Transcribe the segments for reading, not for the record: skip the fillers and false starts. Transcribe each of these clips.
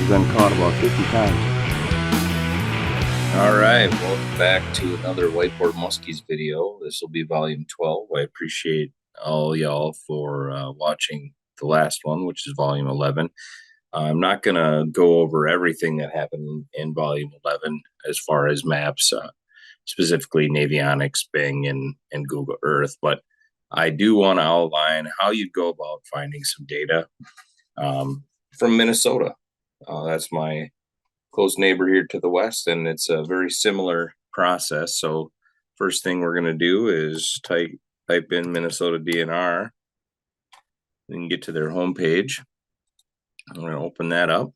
been caught about 50 times. All right, welcome back to another Whiteboard Muskies video. This will be volume 12. I appreciate all y'all for watching the last one, which is volume 11. I'm not going to go over everything that happened in volume 11 as far as maps, specifically Navionics, Bing, and Google Earth, but I do want to outline how you'd go about finding some data from Minnesota. That's my close neighbor here to the west, and it's a very similar process. So first thing we're going to do is type in Minnesota DNR and get to their homepage. I'm going to open that up,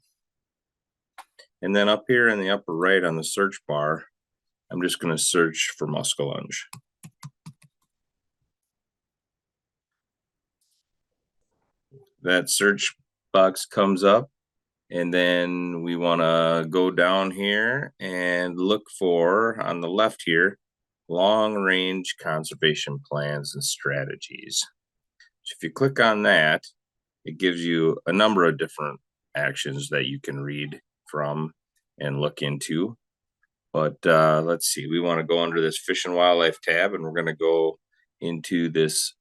and then up here in the upper right on the search bar, I'm just going to search for muskellunge. That search box comes up, and then we want to go down here and look for, on the left here, long-range conservation plans and strategies. So if you click on that, it gives you a number of different actions that you can read from and look into. But let's see, we want to go under this Fish and Wildlife tab, and we're going to go into this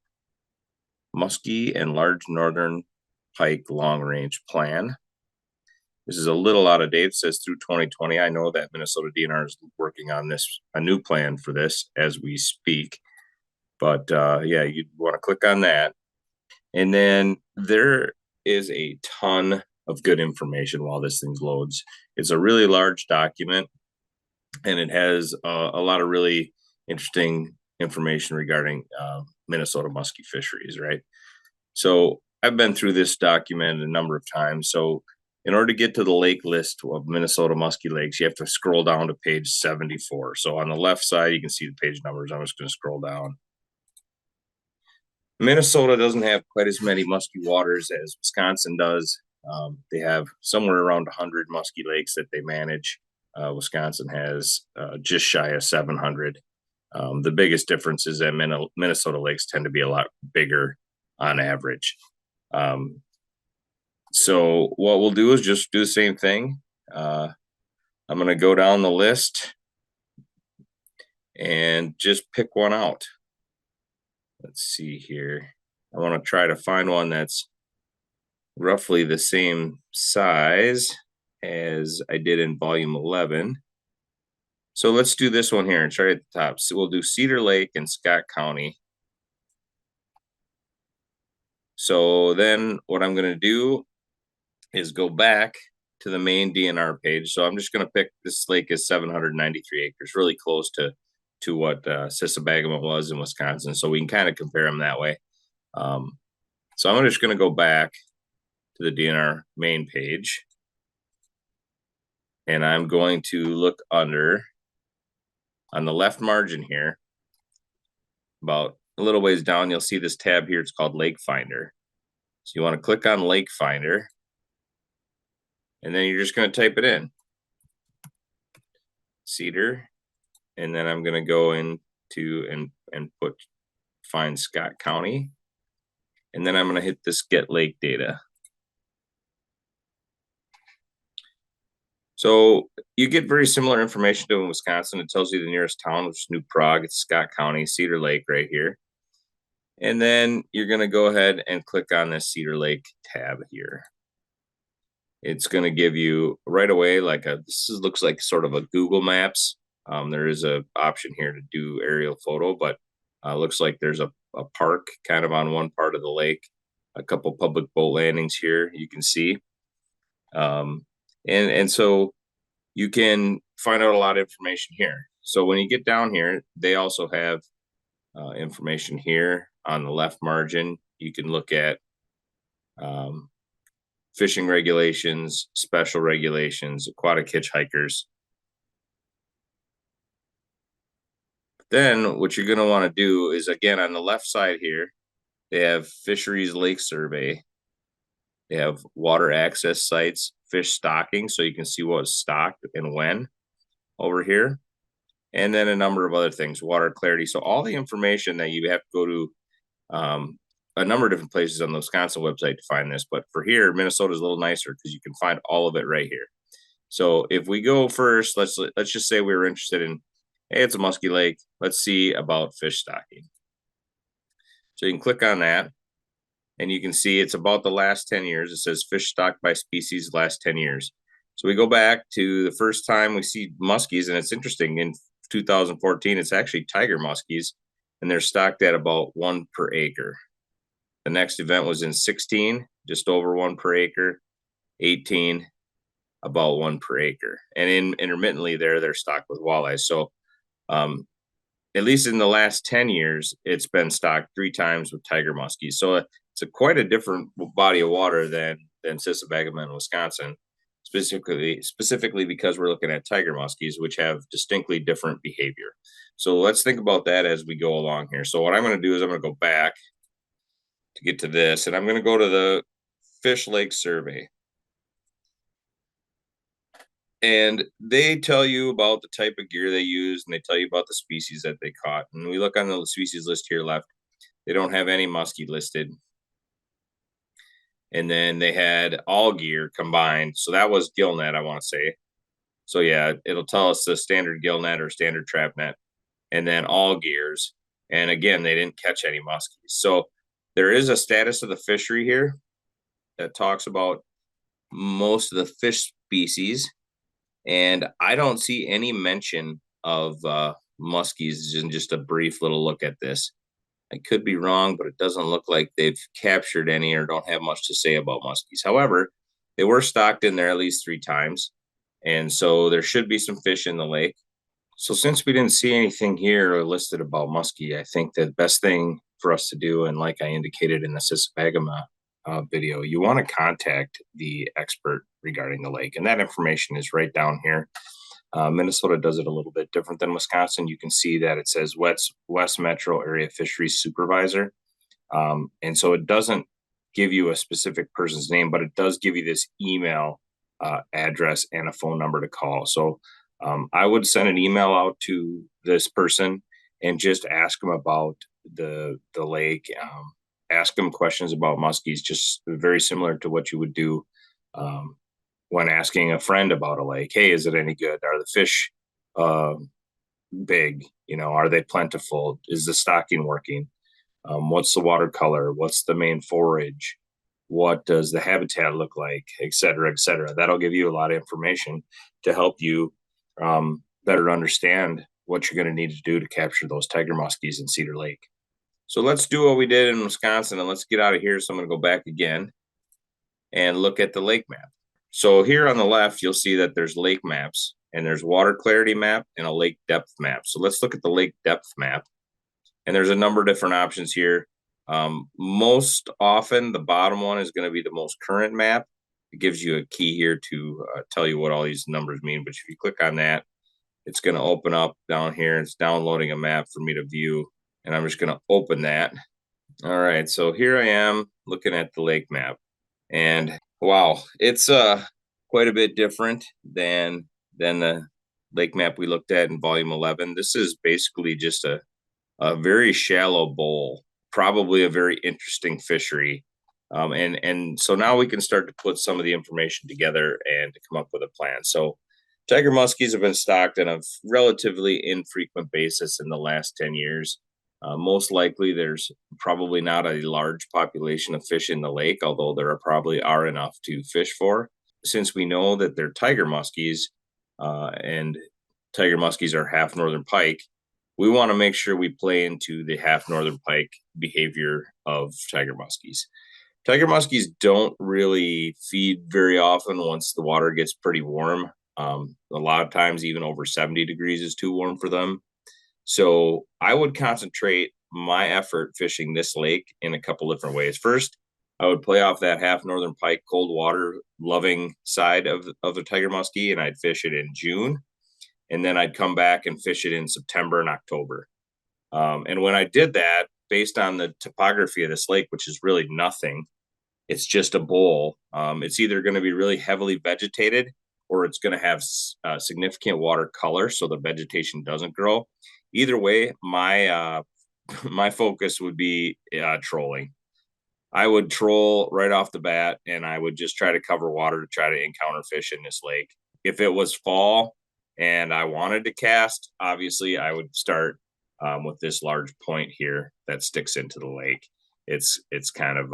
Muskie and Large Northern Pike Long-Range Plan. This is a little out of date. It says through 2020. I know that Minnesota DNR is working on a new plan for this as we speak. But yeah, you'd want to click on that. And then there is a ton of good information while this thing loads. It's a really large document, and it has a lot of really interesting information regarding Minnesota muskie fisheries, right? So I've been through this document a number of times. So in order to get to the lake list of Minnesota Muskie Lakes, you have to scroll down to page 74. So on the left side, you can see the page numbers. I'm just going to scroll down. Minnesota doesn't have quite as many muskie waters as Wisconsin does. They have somewhere around 100 muskie lakes that they manage. Wisconsin has just shy of 700. The biggest difference is that Minnesota lakes tend to be a lot bigger on average. So what we'll do is just do the same thing. I'm going to go down the list and just pick one out. Let's see here. I want to try to find one that's roughly the same size as I did in volume 11. So let's do this one here and start at the top. So we'll do Cedar Lake and Scott County. So then what I'm going to do is go back to the main DNR page. So I'm just going to pick, this lake is 793 acres, really close to what Sisebagama was in Wisconsin. So we can kind of compare them that way. So I'm just going to go back to the DNR main page. And I'm going to look under, on the left margin here, about a little ways down, you'll see this tab here. It's called Lake Finder. So you want to click on Lake Finder. And then you're just going to type it in. Cedar. And then I'm going to go into and find Scott County. And then I'm going to hit this Get Lake Data. So you get very similar information to in Wisconsin. It tells you the nearest town, which is New Prague. It's Scott County, Cedar Lake right here. And then you're going to go ahead and click on this Cedar Lake tab here. It's going to give you right away this looks like sort of a Google Maps. There is an option here to do aerial photo, but looks like there's a park kind of on one part of the lake, a couple public boat landings here you can see. And so you can find out a lot of information here. So when you get down here, they also have information here on the left margin. You can look at fishing regulations, special regulations, aquatic hitchhikers. Then what you're going to want to do is, again, on the left side here, they have fisheries lake survey. They have water access sites, fish stocking, so you can see what's stocked and when over here. And then a number of other things, water clarity. So all the information that you have to go to a number of different places on the Wisconsin website to find this, but for here, Minnesota is a little nicer because you can find all of it right here. So if we go first, let's just say we were interested in, hey, it's a musky lake. Let's see about fish stocking. So you can click on that, and you can see it's about the last 10 years. It says fish stocked by species last 10 years. So we go back to the first time we see muskies, and it's interesting. In 2014, it's actually tiger muskies, and they're stocked at about 1 per acre. The next event was in 16, just over 1 per acre. 18, about 1 per acre. And intermittently they're stocked with walleyes. So at least in the last 10 years, it's been stocked 3 times with tiger muskies. So it's quite a different body of water than Sissebagamon in Wisconsin, specifically because we're looking at tiger muskies, which have distinctly different behavior. So let's think about that as we go along here. So what I'm going to do is I'm going to go back to get to this, and I'm going to go to the Fish Lake Survey. And they tell you about the type of gear they use, and they tell you about the species that they caught. And we look on the species list here left. They don't have any muskie listed. And then they had all gear combined. So that was gill net, I want to say. So yeah, it'll tell us the standard gill net or standard trap net, and then all gears. And again, they didn't catch any muskies. So there is a status of the fishery here that talks about most of the fish species. And I don't see any mention of muskies in just a brief little look at this. I could be wrong, but it doesn't look like they've captured any or don't have much to say about muskies. However, they were stocked in there at least 3 times. And so there should be some fish in the lake. So since we didn't see anything here listed about muskie, I think the best thing for us to do, and like I indicated in the Sissebagamon video, you want to contact the expert regarding the lake, and that information is right down here. Minnesota does it a little bit different than Wisconsin. You can see that it says West Metro Area Fisheries Supervisor, and so it doesn't give you a specific person's name, but it does give you this email address and a phone number to call. So I would send an email out to this person and just ask them about the lake. Ask them questions about muskies, just very similar to what you would do when asking a friend about a lake. Hey, is it any good? Are the fish big? You know, are they plentiful? Is the stocking working? What's the water color? What's the main forage? What does the habitat look like? Et cetera, et cetera. That'll give you a lot of information to help you better understand what you're going to need to do to capture those tiger muskies in Cedar Lake. So let's do what we did in Wisconsin, and let's get out of here. So I'm going to go back again and look at the lake map. So here on the left, you'll see that there's lake maps, and there's water clarity map and a lake depth map. So let's look at the lake depth map. And there's a number of different options here. Most often, the bottom one is going to be the most current map. It gives you a key here to tell you what all these numbers mean. But if you click on that, it's going to open up down here. It's downloading a map for me to view. And I'm just going to open that. All right, so here I am looking at the lake map. And wow, it's quite a bit different than the lake map we looked at in volume 11. This is basically just a very shallow bowl, probably a very interesting fishery. And so now we can start to put some of the information together and to come up with a plan. So tiger muskies have been stocked on a relatively infrequent basis in the last 10 years. Most likely there's probably not a large population of fish in the lake, although there probably are enough to fish for. Since we know that they're tiger muskies, and tiger muskies are half northern pike, we want to make sure we play into the half northern pike behavior of tiger muskies. Tiger muskies don't really feed very often once the water gets pretty warm. A lot of times even over 70 degrees is too warm for them. So I would concentrate my effort fishing this lake in a couple different ways. First, I would play off that half northern pike cold water loving side of the tiger muskie, and I'd fish it in June. And then I'd come back and fish it in September and October. And when I did that, based on the topography of this lake, which is really nothing, it's just a bowl. It's either going to be really heavily vegetated or it's going to have significant water color, so the vegetation doesn't grow. Either way, my focus would be trolling. I would troll right off the bat, and I would just try to cover water to try to encounter fish in this lake. If it was fall and I wanted to cast, obviously I would start with this large point here that sticks into the lake. It's kind of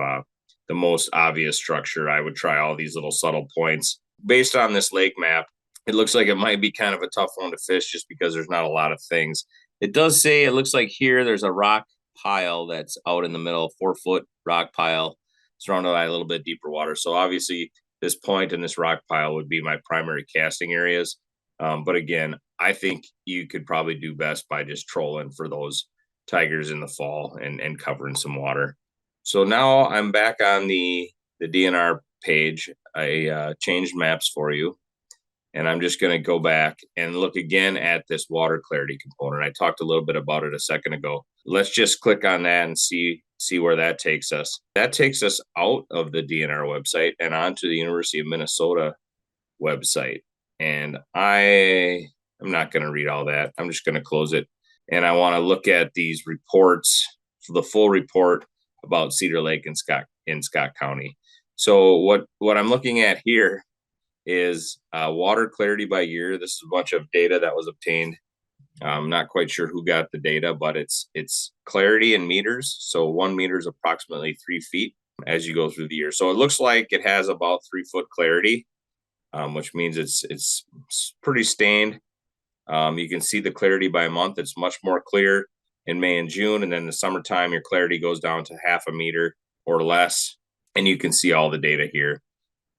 the most obvious structure. I would try all these little subtle points. Based on this lake map, it looks like it might be kind of a tough one to fish just because there's not a lot of things. It does say, it looks like here there's a rock pile that's out in the middle, 4-foot rock pile surrounded by a little bit deeper water. So obviously this point and this rock pile would be my primary casting areas. But again, I think you could probably do best by just trolling for those tigers in the fall and covering some water. So now I'm back on the DNR page. I changed maps for you. And I'm just going to go back and look again at this water clarity component. I talked a little bit about it a second ago. Let's just click on that and see where that takes us. That takes us out of the DNR website and onto the University of Minnesota website. And I'm not going to read all that. I'm just going to close it. And I want to look at these reports, the full report about Cedar Lake in Scott County. So what I'm looking at here is water clarity by year. This is a bunch of data that was obtained. I'm not quite sure who got the data, but it's clarity in meters. So 1 meter is approximately 3 feet as you go through the year. So it looks like it has about 3-foot clarity, which means it's pretty stained. You can see the clarity by month. It's much more clear in May and June. And then in the summertime, your clarity goes down to 0.5 meter or less. And you can see all the data here.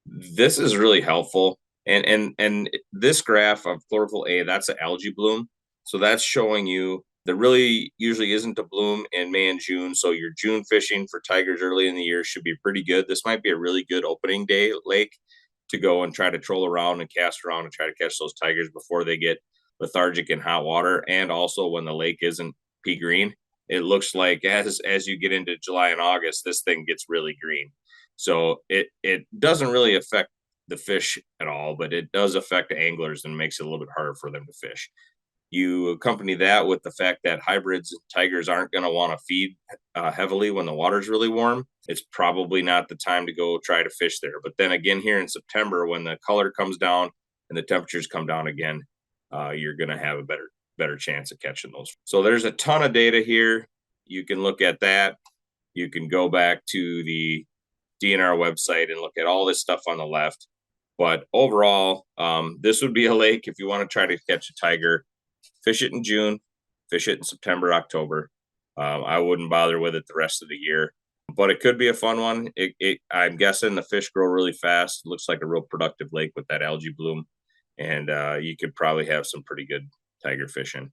This is really helpful. And this graph of chlorophyll A, that's an algae bloom. So that's showing you there really usually isn't a bloom in May and June. So your June fishing for tigers early in the year should be pretty good. This might be a really good opening day lake to go and try to troll around and cast around and try to catch those tigers before they get lethargic in hot water. And also when the lake isn't pea green, it looks like as you get into July and August, this thing gets really green. So it doesn't really affect the fish at all, but it does affect anglers and makes it a little bit harder for them to fish. You accompany that with the fact that hybrids tigers aren't going to want to feed heavily when the water's really warm. It's probably not the time to go try to fish there. But then again, here in September, when the color comes down and the temperatures come down again, you're going to have a better chance of catching those. So there's a ton of data here. You can look at that. You can go back to the DNR website and look at all this stuff on the left. But overall, this would be a lake if you want to try to catch a tiger. Fish it in June, fish it in September, October. I wouldn't bother with it the rest of the year, but it could be a fun one. I'm guessing the fish grow really fast. It looks like a real productive lake with that algae bloom, and you could probably have some pretty good tiger fishing.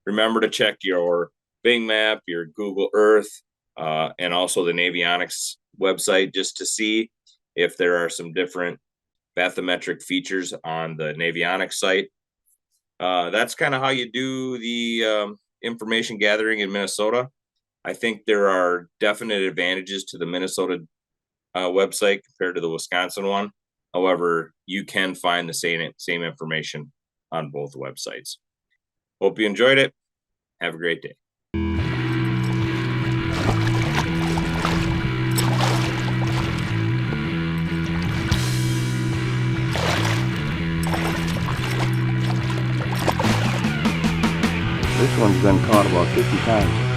Remember to check your Bing map, your Google Earth, and also the Navionics website just to see if there are some different bathymetric features on the Navionics site. That's kind of how you do the information gathering in Minnesota. I think there are definite advantages to the Minnesota website compared to the Wisconsin one. However, you can find the same information on both websites. Hope you enjoyed it. Have a great day. This one's been caught about 50 times.